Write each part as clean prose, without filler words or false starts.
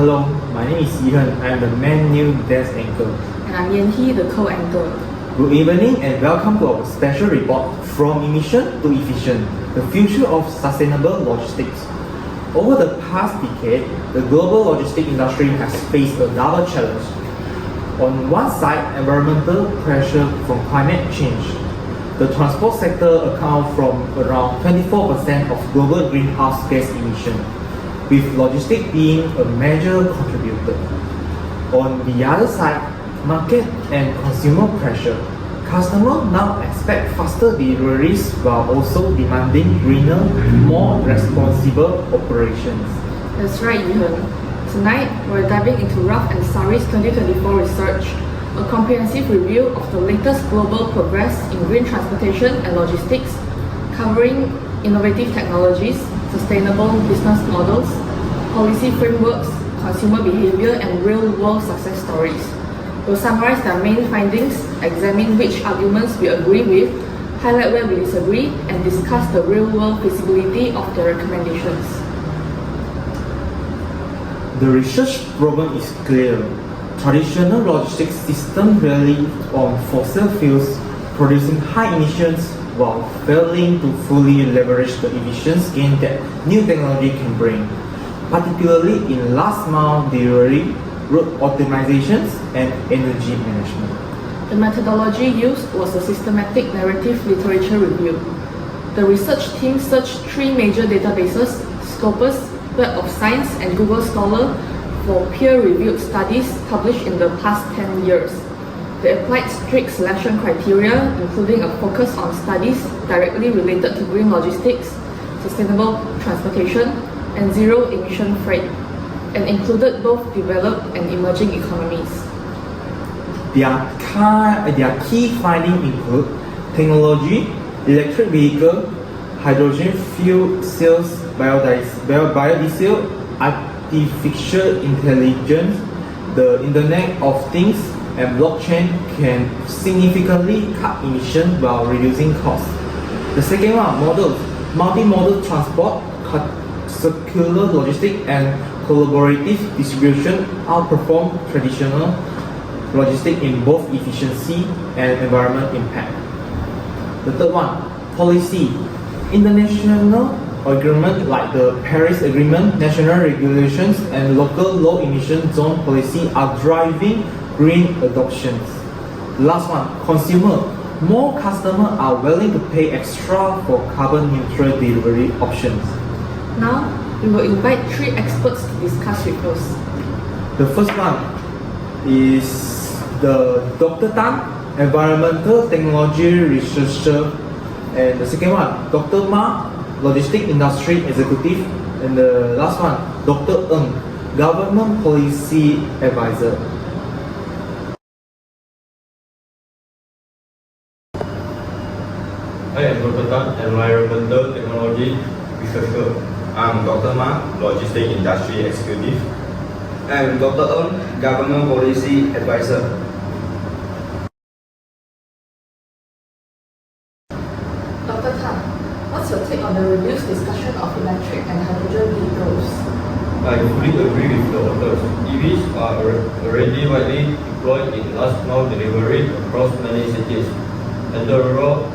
Hello, my name is Yihan. I am the man new desk anchor. And I'm Yan-Hee, the co-anchor. Good evening and welcome to our special report From Emission to Efficient, the future of sustainable logistics. Over the past decade, the global logistics industry has faced a double challenge. On one side, environmental pressure from climate change. The transport sector accounts from around 24% of global greenhouse gas emissions, with logistics being a major contributor. On the other side, market and consumer pressure. Customers now expect faster deliveries while also demanding greener, more responsible operations. That's right, Yihan. Tonight, we're diving into Rough and Sari's 2024 research, a comprehensive review of the latest global progress in green transportation and logistics, covering innovative technologies, sustainable business models, policy frameworks, consumer behavior, and real-world success stories. We'll summarize their main findings, examine which arguments we agree with, highlight where we disagree, and discuss the real-world feasibility of their recommendations. The research problem is clear. Traditional logistics systems rely on fossil fuels, producing high emissions while failing to fully leverage the emissions gain that new technology can bring, particularly in last mile delivery, route optimizations, and energy management. The methodology used was a systematic narrative literature review. The research team searched three major databases, Scopus, Web of Science, and Google Scholar, for peer-reviewed studies published in the past 10 years. They applied strict selection criteria, including a focus on studies directly related to green logistics, sustainable transportation, and zero-emission freight, and included both developed and emerging economies. Their key findings include technology, electric vehicle, hydrogen fuel cells, biodiesel, artificial intelligence, the Internet of Things, and blockchain can significantly cut emissions while reducing costs. The second one, models, multimodal transport, circular logistics, and collaborative distribution outperform traditional logistics in both efficiency and environmental impact. The third one, policy. International agreements like the Paris Agreement, national regulations, and local low emission zone policy are driving green adoptions. Last one, consumer. More customers are willing to pay extra for carbon neutral delivery options. Now, we will invite three experts to discuss with us. The first one is the Dr. Tan, environmental technology researcher, and the second one, Dr. Ma, logistics industry executive, and the last one, Dr. Ng, government policy advisor. I am Dr. Tan, environmental technology researcher. I'm Dr. Ma, Logistics Industry Executive. I'm Dr. Ng, Government Policy Advisor. Dr. Tan, what's your take on the reduced discussion of electric and hydrogen vehicles? I fully agree with the authors. EVs are already widely deployed in last mile delivery across many cities. And the raw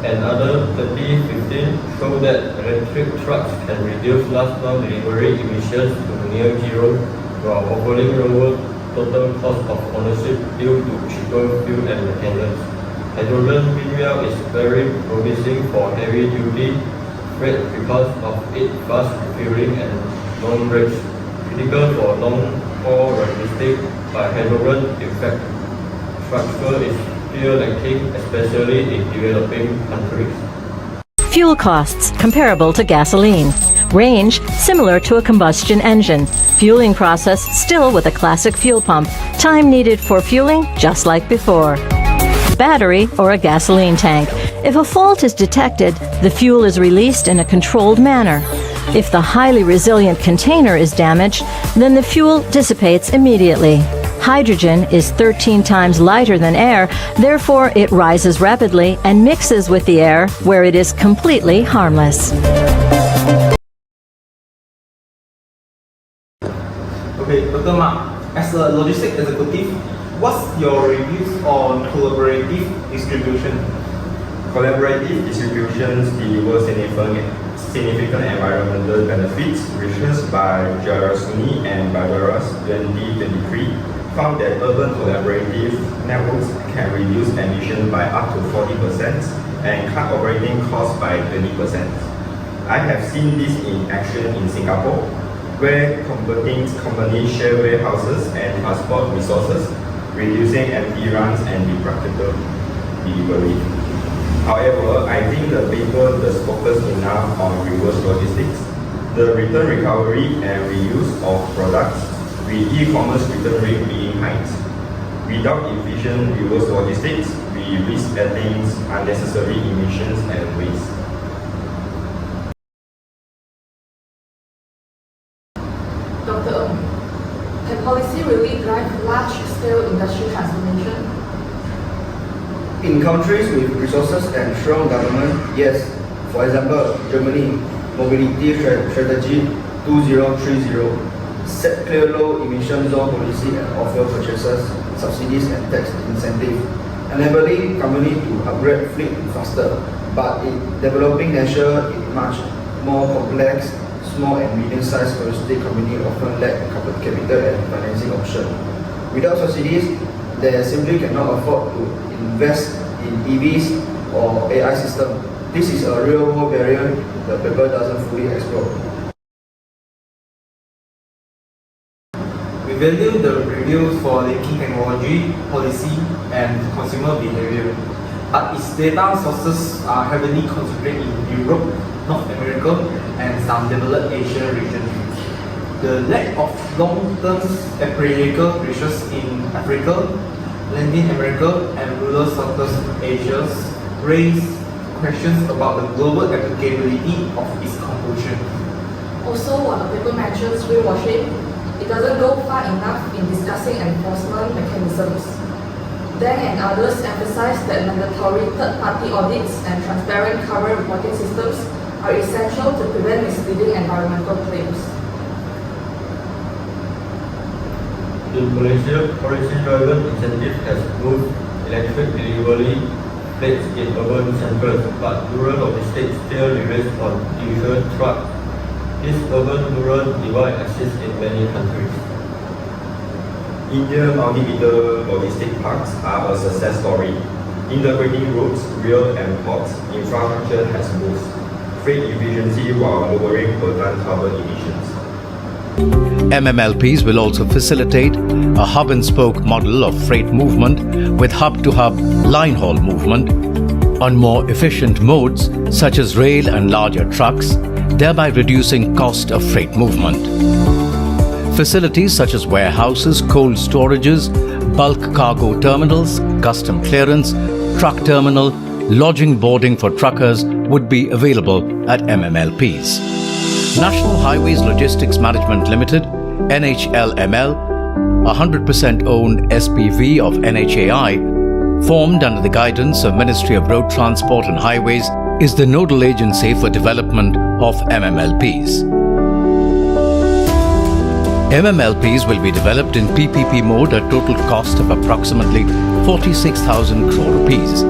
and other 2015 show that electric trucks can reduce last mile delivery emissions to near zero while offering lower total cost of ownership due to cheaper fuel and maintenance. Hydrogen meanwhile is very promising for heavy duty freight because of its fast refueling and long range, critical for long haul logistics, but hydrogen infrastructure is still lacking, especially in developing countries. Fuel costs comparable to gasoline. Range similar to a combustion engine. Fueling process still with a classic fuel pump. Time needed for fueling just like before. Battery or a gasoline tank. If a fault is detected, the fuel is released in a controlled manner. If the highly resilient container is damaged, then the fuel dissipates immediately. Hydrogen is 13 times lighter than air, therefore it rises rapidly and mixes with the air where it is completely harmless. Okay, Dr. Ma, as a logistics executive, what's your reviews on collaborative distribution? Collaborative distributions deliver significant environmental benefits. Research by Jarasuni and Barbaras 2023 found that urban collaborative networks can reduce emissions by up to 40% and cut operating costs by 20%. I have seen this in action in Singapore, where competing companies share warehouses and transport resources, reducing empty runs and disruptive delivery. However, I think the paper does focus enough on reverse logistics, the return recovery and reuse of products, with e-commerce return rate being high. Without efficient reverse logistics, we risk adding unnecessary emissions and waste. Dr. Ng, can policy really drive large-scale industry transformation? In countries with resources and strong government, yes. For example, Germany, Mobility Strategy 2030, set clear low emission zone policy and offer purchases, subsidies and tax incentives, enabling companies to upgrade fleet faster. But in developing nations, it's much more complex. Small and medium-sized logistic companies often lack capital and financing options. Without subsidies, they simply cannot afford to invest in EVs or AI system. This is a real-world barrier the paper doesn't fully explore. We value the reviews for linking technology, policy, and consumer behavior, but its data sources are heavily concentrated in Europe, North America, and some developed Asian regions. The lack of long-term empirical research in Africa, Latin America, and rural Southeast Asia raise questions about the global applicability of its conclusion. Also, while the paper mentions greenwashing, it doesn't go far enough in discussing enforcement mechanisms. Deng and others emphasize that mandatory third-party audits and transparent carbon reporting systems are essential to prevent misleading environmental claims. In Malaysia, policy-driven incentive has moved electric delivery fleets in urban centers, but rural logistics still relies on diesel trucks. This urban-rural divide exists in many countries. Indian multimodal logistic parks are a success story. Integrating roads, rail, and ports, infrastructure has boosted freight efficiency while lowering per ton carbon emissions. MMLPs will also facilitate a hub-and-spoke model of freight movement with hub-to-hub line haul movement on more efficient modes such as rail and larger trucks, thereby reducing cost of freight movement. Facilities such as warehouses, cold storages, bulk cargo terminals, custom clearance, truck terminal, lodging boarding for truckers would be available at MMLPs. National Highways Logistics Management Limited, NHLML, 100% owned SPV of NHAI, formed under the guidance of Ministry of Road Transport and Highways, is the nodal agency for development of MMLPs. MMLPs will be developed in PPP mode at total cost of approximately 46,000 crore rupees.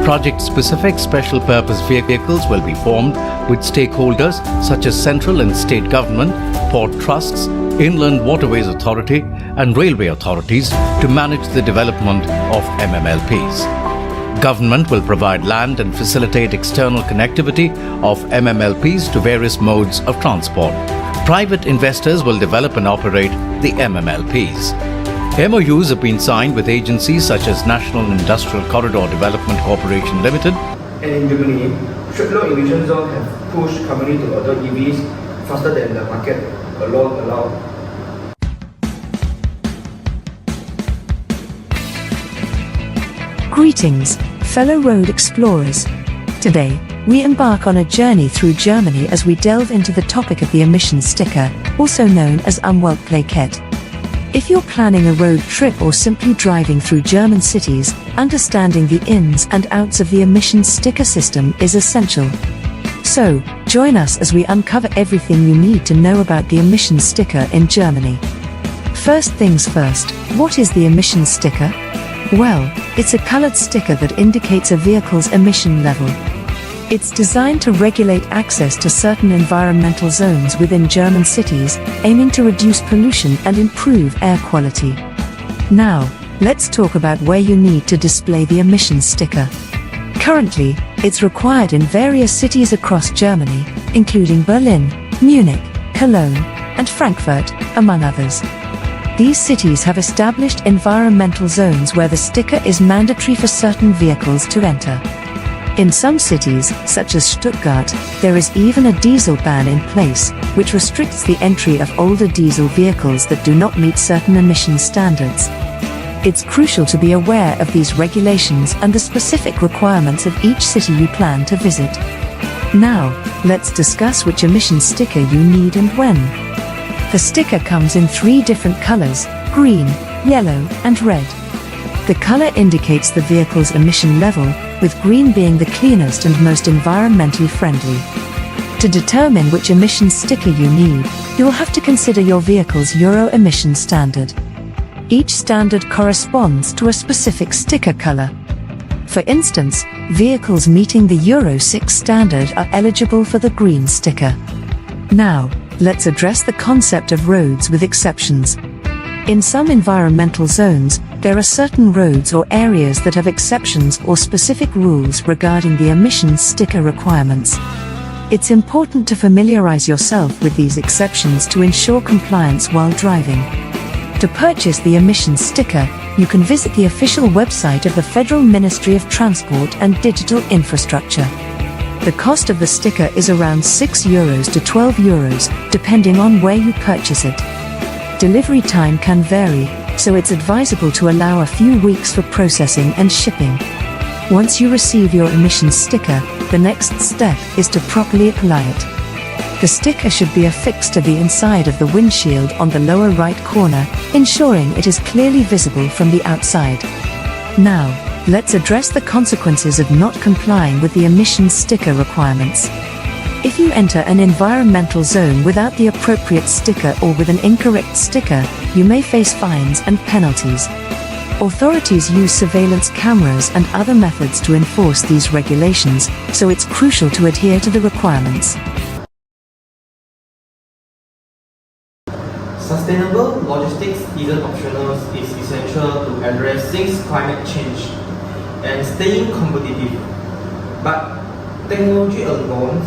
Project-specific special purpose vehicles will be formed with stakeholders such as central and state government, port trusts, Inland Waterways Authority and railway authorities to manage the development of MMLPs. Government will provide land and facilitate external connectivity of MMLPs to various modes of transport. Private investors will develop and operate the MMLPs. MOUs have been signed with agencies such as National Industrial Corridor Development Corporation Limited. And in Germany, strict low emission zones have pushed companies to adopt EVs faster than the market alone allowed. Greetings, fellow road explorers. Today, we embark on a journey through Germany as we delve into the topic of the emission sticker, also known as Umweltplaket. If you're planning a road trip or simply driving through German cities, understanding the ins and outs of the emission sticker system is essential. So, join us as we uncover everything you need to know about the emission sticker in Germany. First things first, what is the emission sticker? Well, it's a colored sticker that indicates a vehicle's emission level. It's designed to regulate access to certain environmental zones within German cities, aiming to reduce pollution and improve air quality. Now, let's talk about where you need to display the emission sticker. Currently, it's required in various cities across Germany, including Berlin, Munich, Cologne, and Frankfurt, among others. These cities have established environmental zones where the sticker is mandatory for certain vehicles to enter. In some cities, such as Stuttgart, there is even a diesel ban in place, which restricts the entry of older diesel vehicles that do not meet certain emission standards. It's crucial to be aware of these regulations and the specific requirements of each city you plan to visit. Now, let's discuss which emission sticker you need and when. The sticker comes in 3 different colors: green, yellow, and red. The color indicates the vehicle's emission level, with green being the cleanest and most environmentally friendly. To determine which emission sticker you need, you will have to consider your vehicle's Euro emission standard. Each standard corresponds to a specific sticker color. For instance, vehicles meeting the Euro 6 standard are eligible for the green sticker. Now, let's address the concept of roads with exceptions. In some environmental zones, there are certain roads or areas that have exceptions or specific rules regarding the emissions sticker requirements. It's important to familiarize yourself with these exceptions to ensure compliance while driving. To purchase the emissions sticker, you can visit the official website of the Federal Ministry of Transport and Digital Infrastructure. The cost of the sticker is around €6 to €12, depending on where you purchase it. Delivery time can vary, so it's advisable to allow a few weeks for processing and shipping. Once you receive your emissions sticker, the next step is to properly apply it. The sticker should be affixed to the inside of the windshield on the lower right corner, ensuring it is clearly visible from the outside. Now, let's address the consequences of not complying with the emissions sticker requirements. If you enter an environmental zone without the appropriate sticker or with an incorrect sticker, you may face fines and penalties. Authorities use surveillance cameras and other methods to enforce these regulations, so it's crucial to adhere to the requirements. Sustainable logistics isn't optional, it's essential to addressing climate change and staying competitive. But technology alone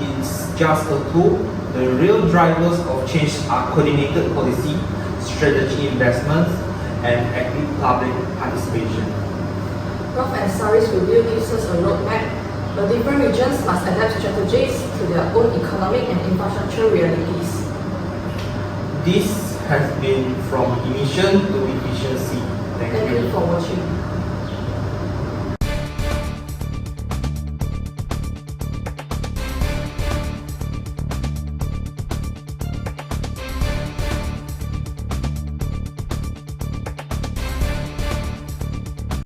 is just a tool. The real drivers of change are coordinated policy, strategy investments, and active public participation. Rough and Saris review gives us a roadmap. The different regions must adapt strategies to their own economic and infrastructure realities. This has been from emission to efficiency. Thank you for watching.